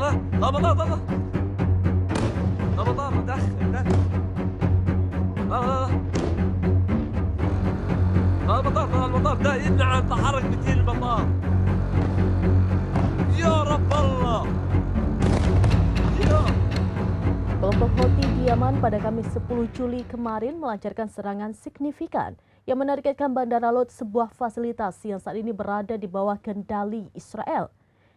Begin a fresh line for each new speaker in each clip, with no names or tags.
لا مطار لا لا مطار داخل لا المطار ده يمنع تحرك مثل المطار. يا رب الله.
Kelompok Houthi di Yaman pada Kamis 10 Juli kemarin melancarkan serangan signifikan yang menargetkan Bandara Lod, sebuah fasilitas yang saat ini berada di bawah kendali Israel.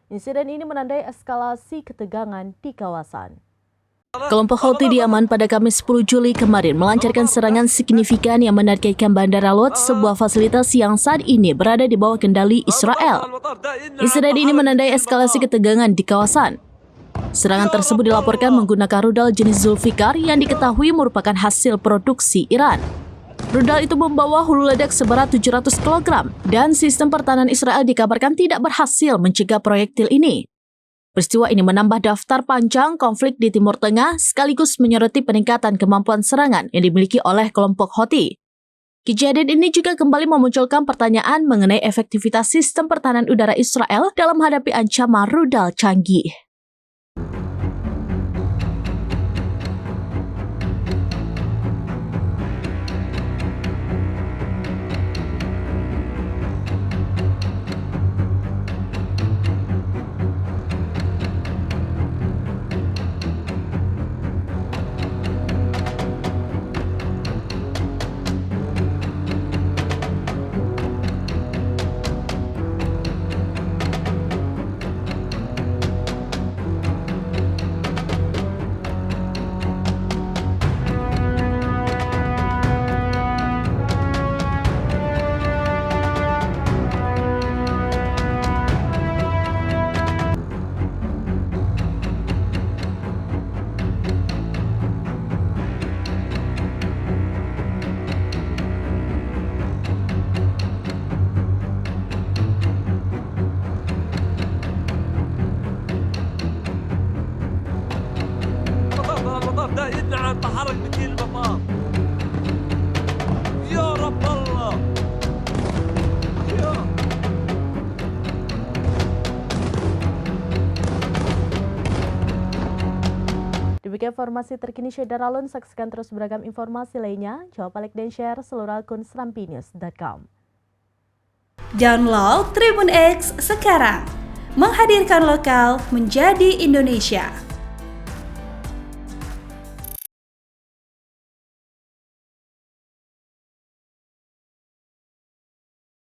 Insiden ini menandai eskalasi ketegangan di kawasan. Kelompok Houthi di Yaman pada Kamis 10 Juli kemarin melancarkan serangan signifikan yang menargetkan Bandara Lod, sebuah fasilitas yang saat ini berada di bawah kendali Israel. Insiden ini menandai eskalasi ketegangan di kawasan. Serangan tersebut dilaporkan menggunakan rudal jenis Zulfikar yang diketahui merupakan hasil produksi Iran. Rudal itu membawa hulu ledak seberat 700 kg dan sistem pertahanan Israel dikabarkan tidak berhasil mencegah proyektil ini. Peristiwa ini menambah daftar panjang konflik di Timur Tengah sekaligus menyoroti peningkatan kemampuan serangan yang dimiliki oleh kelompok Houthi. Kejadian ini juga kembali memunculkan pertanyaan mengenai efektivitas sistem pertahanan udara Israel dalam menghadapi ancaman rudal canggih.
ده يمنع تحرك مثل المطار. يا رب الله.
Demikian informasi terkini Syedar Alun. Saksikan terus beragam informasi lainnya. Coba like dan share seluruh akun serampinews.com.
Download Tribun X sekarang. Menghadirkan lokal menjadi Indonesia.